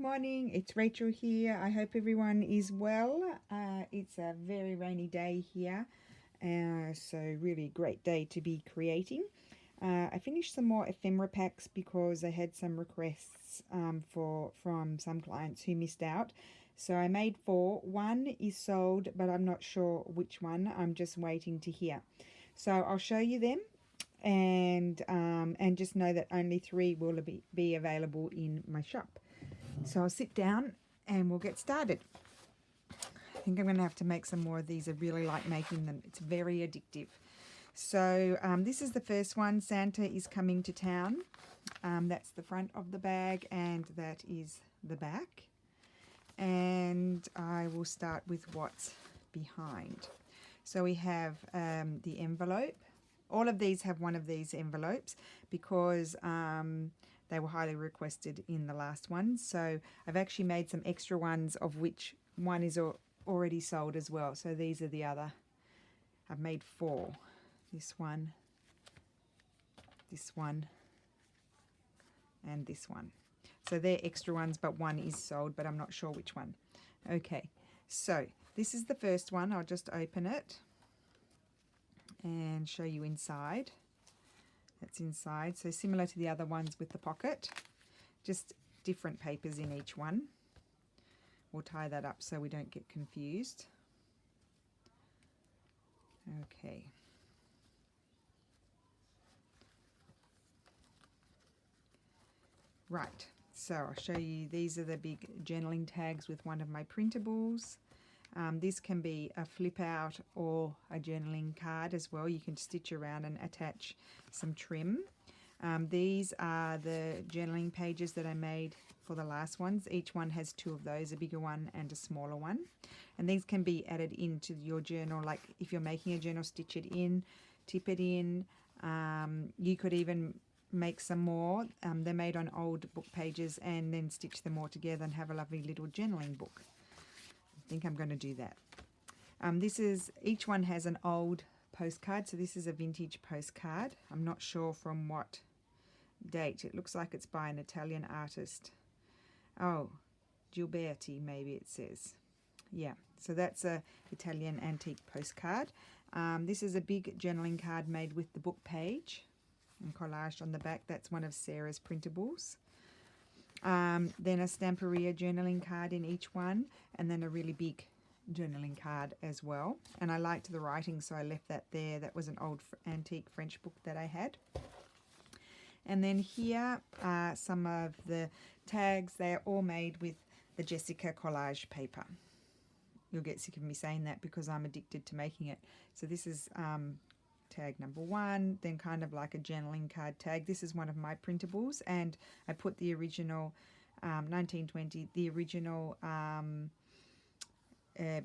morning, it's Rachel here. I hope everyone is well. It's a very rainy day here, so really great day to be creating. I finished some more ephemera packs because I had some requests from some clients who missed out. So I made 4. One is sold, but I'm not sure which one. I'm just waiting to hear. So I'll show you them, and just know that only 3 will be available in my shop. So I'll sit down and we'll get started. I think I'm going to have to make some more of these. I really like making them. It's very addictive. So this is the first one. Santa is coming to town. That's the front of the bag, and that is the back. And I will start with what's behind. So we have the envelope. All of these have one of these envelopes because they were highly requested in the last one. So I've actually made some extra ones, of which one is already sold as well. So these are the other. I've made 4. This one, and this one. So they're extra ones, but one is sold, but I'm not sure which one. Okay, so this is the first one. I'll just open it and show you inside. That's inside, so similar to the other ones with the pocket, just different papers in each one. We'll tie that up so we don't get confused. Okay. Right, so I'll show you, these are the big journaling tags with one of my printables. This can be a flip out or a journaling card as well. You can stitch around and attach some trim. These are the journaling pages that I made for the last ones. Each one has 2 of those, a bigger one and a smaller one. And these can be added into your journal, like if you're making a journal, stitch it in, tip it in. You could even make some more. They're made on old book pages and then stitch them all together and have a lovely little journaling book. I think I'm going to do that. Each one has an old postcard, so this is a vintage postcard. I'm not sure from what date. It looks like it's by an Italian artist. Oh, Gilberti maybe it says. Yeah, so that's a Italian antique postcard. This is a big journaling card made with the book page and collaged on the back. That's one of Sarah's printables. Then a Stamperia journaling card in each one, and then a really big journaling card as well. And I liked the writing, so I left that there. That was an old antique French book that I had. And then here are some of the tags. They are all made with the Jessica collage paper. You'll get sick of me saying that because I'm addicted to making it. So this is tag number 1, then kind of like a journaling card tag. This is one of my printables, and I put the original 1920, the original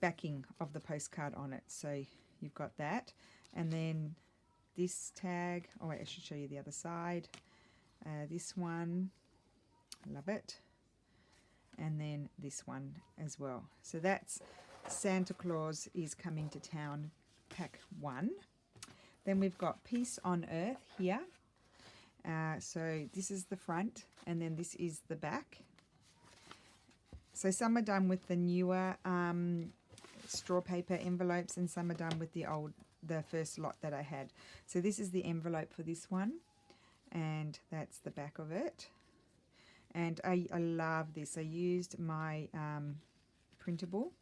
backing of the postcard on it. So you've got that. And then this tag, oh wait, I should show you the other side. This one, I love it. And then this one as well. So that's Santa Claus is Coming to Town, pack 1. Then we've got Peace on Earth here. So this is the front, and then this is the back. So some are done with the newer straw paper envelopes, and some are done with the first lot that I had. So this is the envelope for this one, and that's the back of it. And I love this. I used my printable.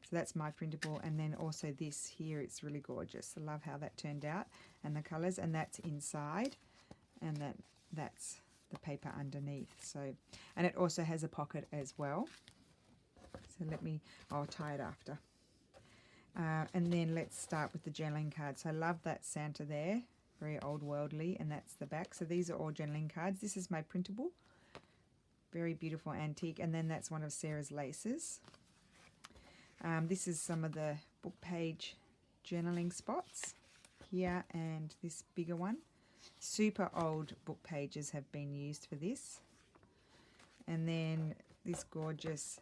So that's my printable, and then also this here, it's really gorgeous. I love how that turned out and the colours, and that's inside, and that's the paper underneath. So, and it also has a pocket as well. So I'll tie it after. And then let's start with the journaling card. So I love that Santa there, very old worldly, and that's the back. So these are all journaling cards. This is my printable, very beautiful antique, and then that's one of Sarah's laces. This is some of the book page journaling spots here, and this bigger one. Super old book pages have been used for this. And then this gorgeous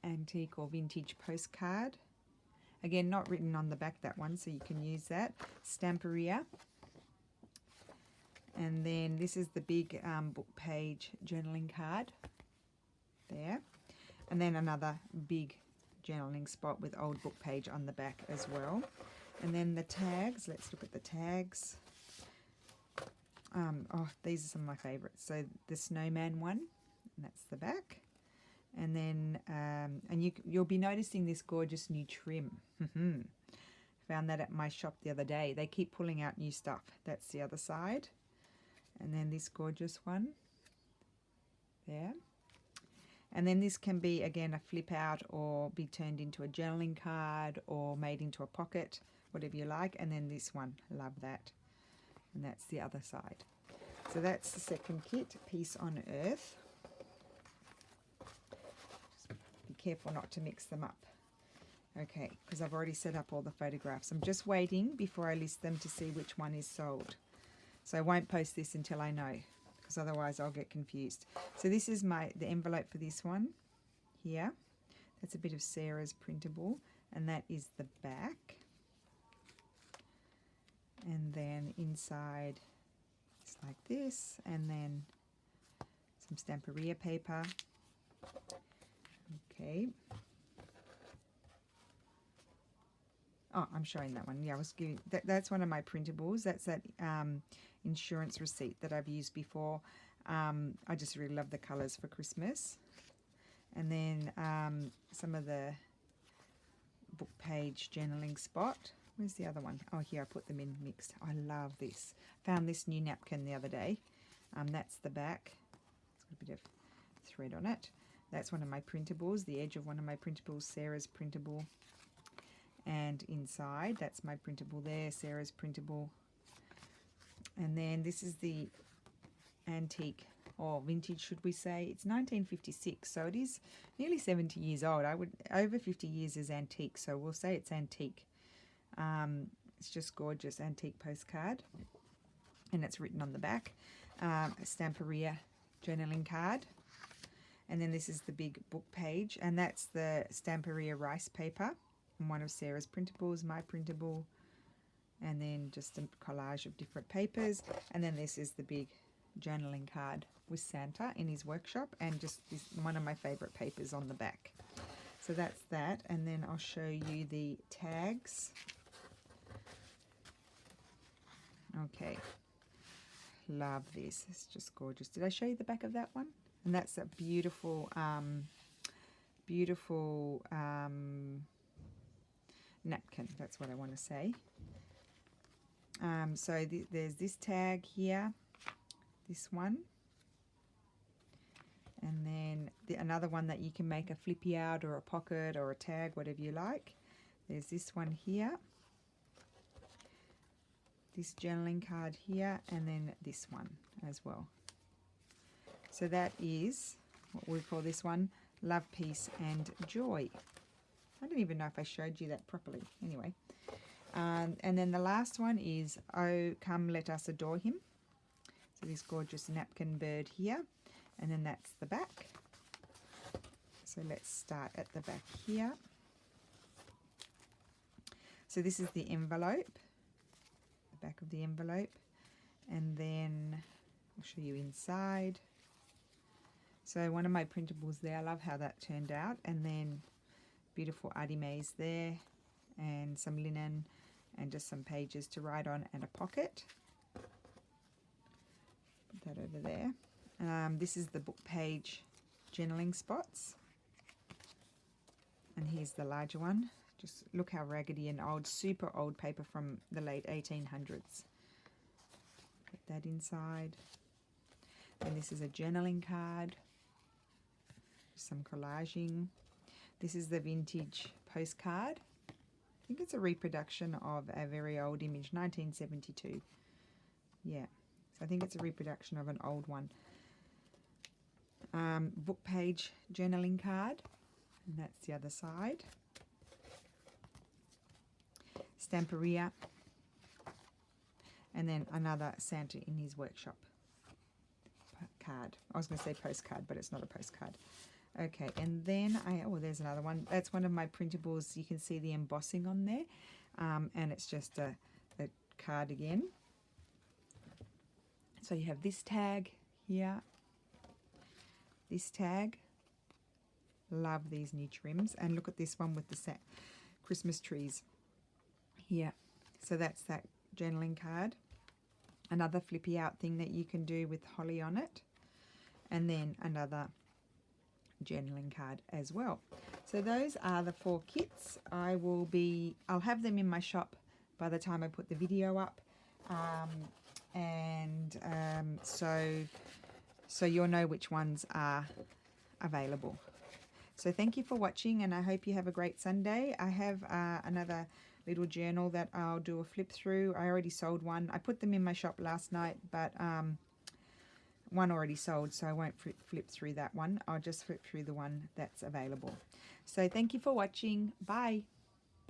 antique or vintage postcard. Again, not written on the back, that one, so you can use that. Stamperia. And then this is the big book page journaling card there. And then another big journaling spot with old book page on the back as well. And then the tags, let's look at the tags. Oh, these are some of my favorites. So the snowman one, and that's the back. And then, and you'll be noticing this gorgeous new trim. Found that at my shop the other day. They keep pulling out new stuff. That's the other side. And then this gorgeous one there. And then this can be, again, a flip out or be turned into a journaling card or made into a pocket, whatever you like. And then this one, love that. And that's the other side. So that's the second kit, Peace on Earth. Just be careful not to mix them up. Okay, because I've already set up all the photographs. I'm just waiting before I list them to see which one is sold. So I won't post this until I know, because otherwise I'll get confused. So this is the envelope for this one here. That's a bit of Sarah's printable, and that is the back. And then inside it's like this, and then some Stamperia paper. Okay. Oh, I'm showing that one. Yeah, I was giving that's one of my printables. That's that insurance receipt that I've used before. I just really love the colours for Christmas. And then some of the book page journaling spot. Where's the other one? Oh, here, I put them in mixed. I love this. Found this new napkin the other day. That's the back. It's got a bit of thread on it. That's one of my printables, the edge of one of my printables, Sarah's printable. And inside, that's my printable there, Sarah's printable. And then this is the antique, or vintage should we say. It's 1956, so it is nearly 70 years old. Over 50 years is antique, so we'll say it's antique. It's just gorgeous antique postcard, and it's written on the back. A Stamperia journaling card. And then this is the big book page, and that's the Stamperia rice paper. One of Sarah's printables, my printable, and then just a collage of different papers. And then this is the big journaling card with Santa in his workshop, and just this, one of my favorite papers on the back. So that's that, and then I'll show you the tags. Okay, love this. It's just gorgeous. Did I show you the back of that one? And that's a beautiful, beautiful napkin, that's what I want to say. So there's this tag here, this one, and then another one that you can make a flippy out or a pocket or a tag, whatever you like. There's this one here, this journaling card here, and then this one as well. So that is what we call this one, Love, Peace and Joy. I don't even know if I showed you that properly. Anyway, and then the last one is Oh, Come Let Us Adore Him. So this gorgeous napkin bird here, and then that's the back. So let's start at the back here. So this is the envelope, the back of the envelope, and then I'll show you inside. So one of my printables there, I love how that turned out, and then beautiful Adimes there, and some linen, and just some pages to write on, and a pocket. Put that over there. This is the book page journaling spots, and here's the larger one. Just look how raggedy and old, super old paper from the late 1800s. Put that inside. And this is a journaling card, some collaging. This is the vintage postcard. I think it's a reproduction of a very old image, 1972. Yeah, so I think it's a reproduction of an old one. Book page journaling card, and that's the other side. Stamperia, and then another Santa in his workshop card. I was going to say postcard, but it's not a postcard. Okay, and then there's another one. That's one of my printables. You can see the embossing on there, and it's just a card again. So you have this tag here, this tag, Love these new trims. And look at this one with the Christmas trees here. So that's that journaling card. Another flippy out thing that you can do with holly on it. And then another journaling card as well. So those are the 4 kits. I'll have them in my shop by the time I put the video up. So you'll know which ones are available. So thank you for watching, and I hope you have a great Sunday. I have another little journal that I'll do a flip through. I already sold one. I put them in my shop last night, but one already sold, so I won't flip through that one. I'll just flip through the one that's available. So thank you for watching. Bye.